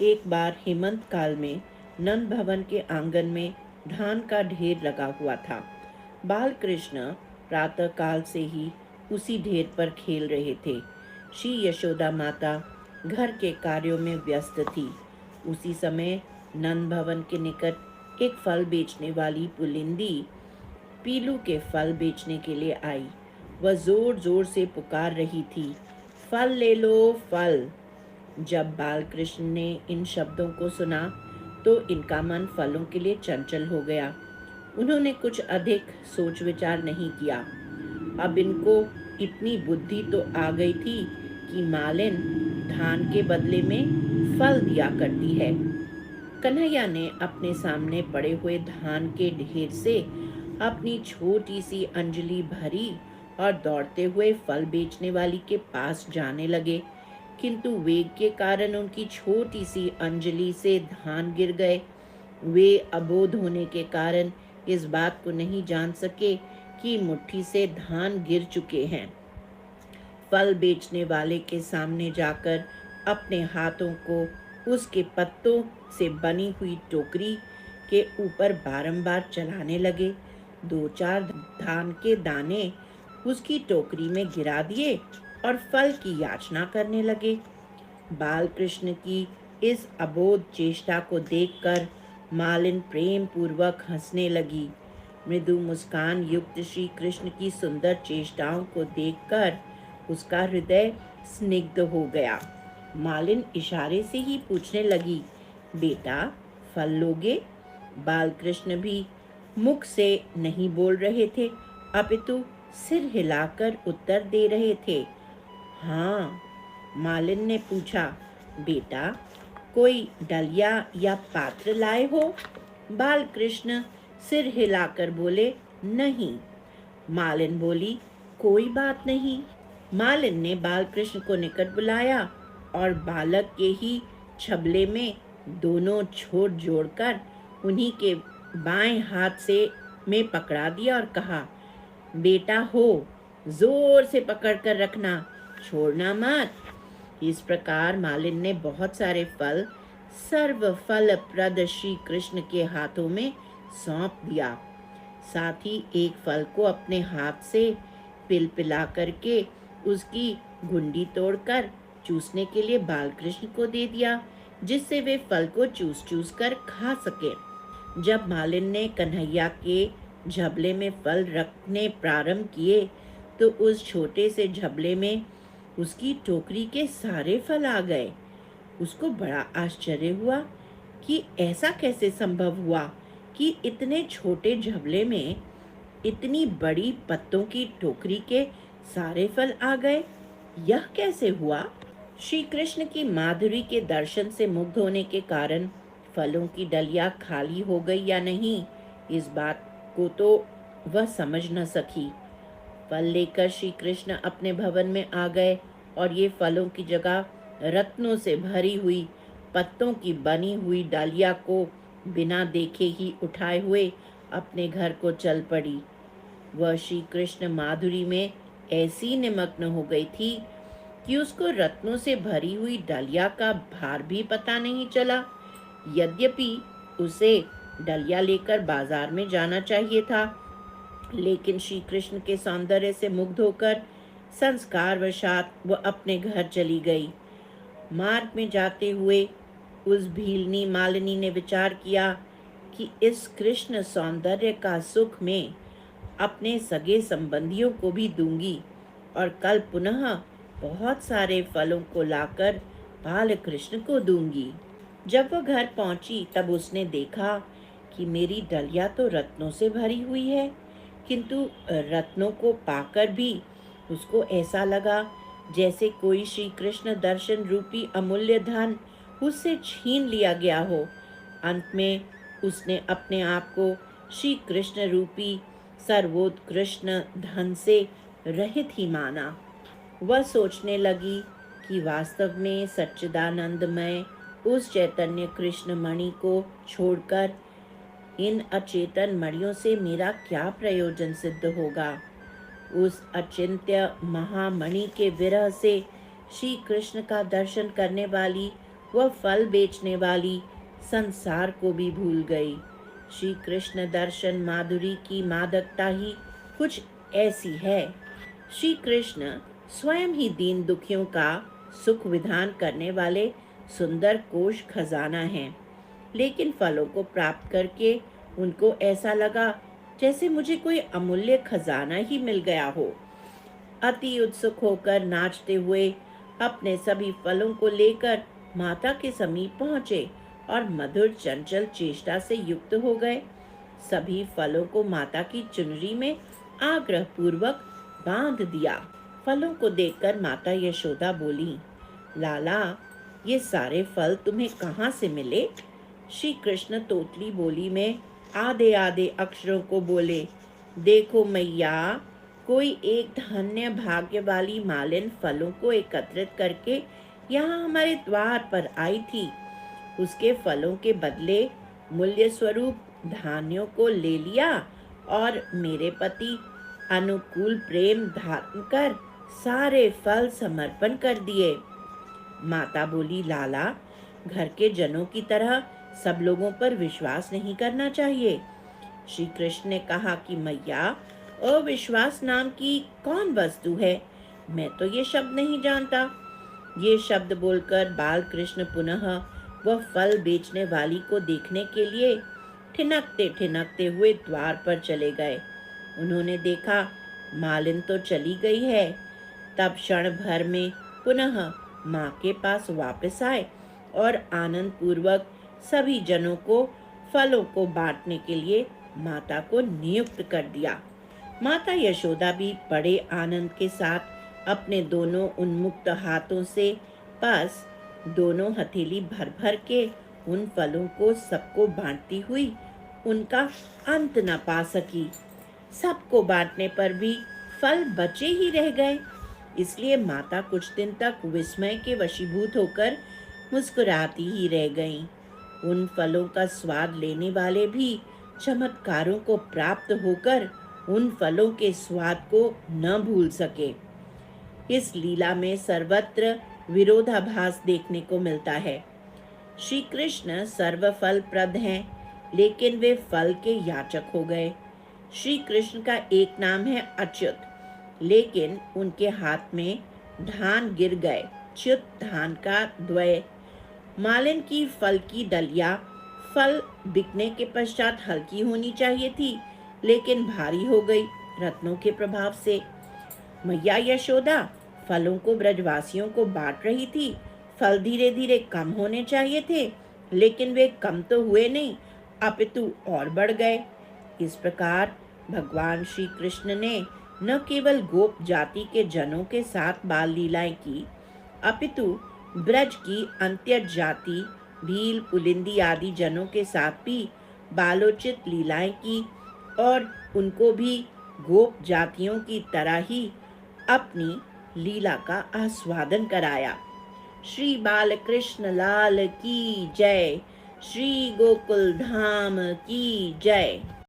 एक बार हेमंत काल में नंद भवन के आंगन में धान का ढेर लगा हुआ था। बाल कृष्ण प्रातः काल से ही उसी ढेर पर खेल रहे थे। श्री यशोदा माता घर के कार्यों में व्यस्त थी। उसी समय नंद भवन के निकट एक फल बेचने वाली पुलिंदी पीलू के फल बेचने के लिए आई। वह जोर जोर से पुकार रही थी, फल ले लो, फल। जब बालकृष्ण ने इन शब्दों को सुना तो इनका मन फलों के लिए चंचल हो गया। उन्होंने कुछ अधिक सोच विचार नहीं किया। अब इनको इतनी बुद्धि तो आ गई थी कि मालिन धान के बदले में फल दिया करती है। कन्हैया ने अपने सामने पड़े हुए धान के ढेर से अपनी छोटी सी अंजलि भरी और दौड़ते हुए फल बेचने वाली के पास जाने लगे, किंतु वेग के कारण उनकी छोटी सी अंजलि से धान गिर गए। वे अबोध होने के कारण इस बात को नहीं जान सके कि मुट्ठी से धान गिर चुके हैं। फल बेचने वाले के सामने जाकर अपने हाथों को उसके पत्तों से बनी हुई टोकरी के ऊपर बारंबार चलाने लगे। दो चार धान के दाने उसकी टोकरी में गिरा दिए और फल की याचना करने लगे। बालकृष्ण की इस अबोध चेष्टा को देखकर मालिन प्रेम पूर्वक हंसने लगी। मृदु मुस्कान युक्त श्री कृष्ण की सुंदर चेष्टाओं को देखकर उसका हृदय स्निग्ध हो गया। मालिन इशारे से ही पूछने लगी, बेटा फल लोगे? बालकृष्ण भी मुख से नहीं बोल रहे थे, अपितु सिर हिलाकर उत्तर दे रहे थे। हाँ, मालिन ने पूछा, बेटा कोई डलिया या पात्र लाए हो? बालकृष्ण सिर हिलाकर बोले, नहीं। मालिन बोली, कोई बात नहीं। मालिन ने बालकृष्ण को निकट बुलाया और बालक के ही छबले में दोनों छोर जोड़कर उन्हीं के बाएं हाथ से में पकड़ा दिया और कहा, बेटा हो, जोर से पकड़ कर रखना, छोड़ना मत। इस प्रकार मालिन ने बहुत सारे फल सर्व फल प्रद श्री कृष्ण के हाथों में सौंप दिया। साथ ही एक फल को अपने हाथ से पिलपिला करके उसकी घुंडी तोड़कर चूसने के लिए बालकृष्ण को दे दिया, जिससे वे फल को चूस चूस कर खा सके। जब मालिन ने कन्हैया के झबले में फल रखने प्रारंभ किए तो उस छोटे से झबले में उसकी टोकरी के सारे फल आ गए। उसको बड़ा आश्चर्य हुआ कि ऐसा कैसे संभव हुआ कि इतने छोटे झबले में इतनी बड़ी पत्तों की टोकरी के सारे फल आ गए। यह कैसे हुआ? श्री कृष्ण की माधुरी के दर्शन से मुग्ध होने के कारण फलों की डलिया खाली हो गई या नहीं, इस बात को तो वह समझ न सकी। फल लेकर श्री कृष्ण अपने भवन में आ गए और ये फलों की जगह रत्नों से भरी हुई पत्तों की बनी हुई डालिया को बिना देखे ही उठाए हुए अपने घर को चल पड़ी। वह श्री कृष्ण माधुरी में ऐसी निमग्न हो गई थी कि उसको रत्नों से भरी हुई डालिया का भार भी पता नहीं चला। यद्यपि उसे डलिया लेकर बाजार में जाना चाहिए था, लेकिन श्री कृष्ण के सौंदर्य से मुग्ध होकर संस्कारवशात वह अपने घर चली गई। मार्ग में जाते हुए उस भीलनी मालिनी ने विचार किया कि इस कृष्ण सौंदर्य का सुख में अपने सगे संबंधियों को भी दूंगी और कल पुनः बहुत सारे फलों को लाकर बाल कृष्ण को दूंगी। जब वह घर पहुंची तब उसने देखा कि मेरी डलिया तो रत्नों से भरी हुई है, किंतु रत्नों को पाकर भी उसको ऐसा लगा जैसे कोई श्री कृष्ण दर्शन रूपी अमूल्य धन उससे छीन लिया गया हो। अंत में उसने अपने आप को श्री कृष्ण रूपी सर्वोत्कृष्ट धन से रहित ही माना। वह सोचने लगी कि वास्तव में सच्चिदानंदमय उस चैतन्य कृष्ण मणि को छोड़कर इन अचेतन मणियों से मेरा क्या प्रयोजन सिद्ध होगा। उस अचिंत्य महामणि के विरह से श्री कृष्ण का दर्शन करने वाली वह फल बेचने वाली संसार को भी भूल गई। श्री कृष्ण दर्शन माधुरी की मादकता ही कुछ ऐसी है। श्री कृष्ण स्वयं ही दीन दुखियों का सुख विधान करने वाले सुंदर कोष खजाना हैं। लेकिन फलों को प्राप्त करके उनको ऐसा लगा जैसे मुझे कोई अमूल्य खजाना ही मिल गया हो। अति उत्सुक होकर नाचते हुए अपने सभी फलों को लेकर माता के समीप पहुंचे और मधुर चंचल चेष्टा से युक्त हो गए। सभी फलों को माता की चुनरी में आग्रह पूर्वक बांध दिया। फलों को देखकर माता यशोदा बोली, लाला, ये सारे फल तुम्हें कहाँ से मिले? श्री कृष्ण तोतली बोली में आधे आधे अक्षरों को बोले, देखो मैया, कोई एक धन्य भाग्य वाली मालिन फलों को एकत्रित करके यहाँ हमारे द्वार पर आई थी। उसके फलों के बदले मूल्य स्वरूप धान्यों को ले लिया और मेरे पति अनुकूल प्रेम धारण कर सारे फल समर्पण कर दिए। माता बोली, लाला, घर के जनों की तरह सब लोगों पर विश्वास नहीं करना चाहिए। श्री कृष्ण ने कहा कि मैया, अविश्वास नाम की कौन वस्तु है? मैं तो ये शब्द नहीं जानता। ये शब्द बोलकर बाल कृष्ण पुनः वह फल बेचने वाली को देखने के लिए ठिनकते ठिनकते हुए द्वार पर चले गए। उन्होंने देखा मालिन तो चली गई है। तब क्षण भर में पुनः माँ के पास वापस आए और आनंद पूर्वक सभी जनों को फलों को बांटने के लिए माता को नियुक्त कर दिया। माता यशोदा भी बड़े आनंद के साथ अपने दोनों उन्मुक्त हाथों से बस दोनों हथेली भर भर के उन फलों को सबको बांटती हुई उनका अंत न पा सकी। सबको बांटने पर भी फल बचे ही रह गए। इसलिए माता कुछ दिन तक विस्मय के वशीभूत होकर मुस्कुराती ही रह गईं। उन फलों का स्वाद लेने वाले भी चमत्कारों को प्राप्त होकर उन फलों के स्वाद को न भूल सके। इस लीला में सर्वत्र विरोधाभास देखने को मिलता है। श्री कृष्ण सर्वफल प्रद हैं, लेकिन वे फल के याचक हो गए। श्री कृष्ण का एक नाम है अच्युत, लेकिन उनके हाथ में धान गिर गए। च्युत धान का द्वय। मालिन की फल की डलिया फल बिकने के पश्चात हल्की होनी चाहिए थी, लेकिन भारी हो गई रत्नों के प्रभाव से। मैया यशोदा फलों को ब्रजवासियों को बांट रही थी। फल धीरे धीरे कम होने चाहिए थे, लेकिन वे कम तो हुए नहीं, अपितु और बढ़ गए। इस प्रकार भगवान श्री कृष्ण ने न केवल गोप जाति के जनों के साथ बाल लीलाएं की, अपितु ब्रज की अंत्य जाति भील पुलिंदी आदि जनों के साथ भी बालोचित लीलाएं की और उनको भी गोप जातियों की तरह ही अपनी लीला का आस्वादन कराया। श्री बालकृष्ण लाल की जय। श्री गोकुल धाम की जय।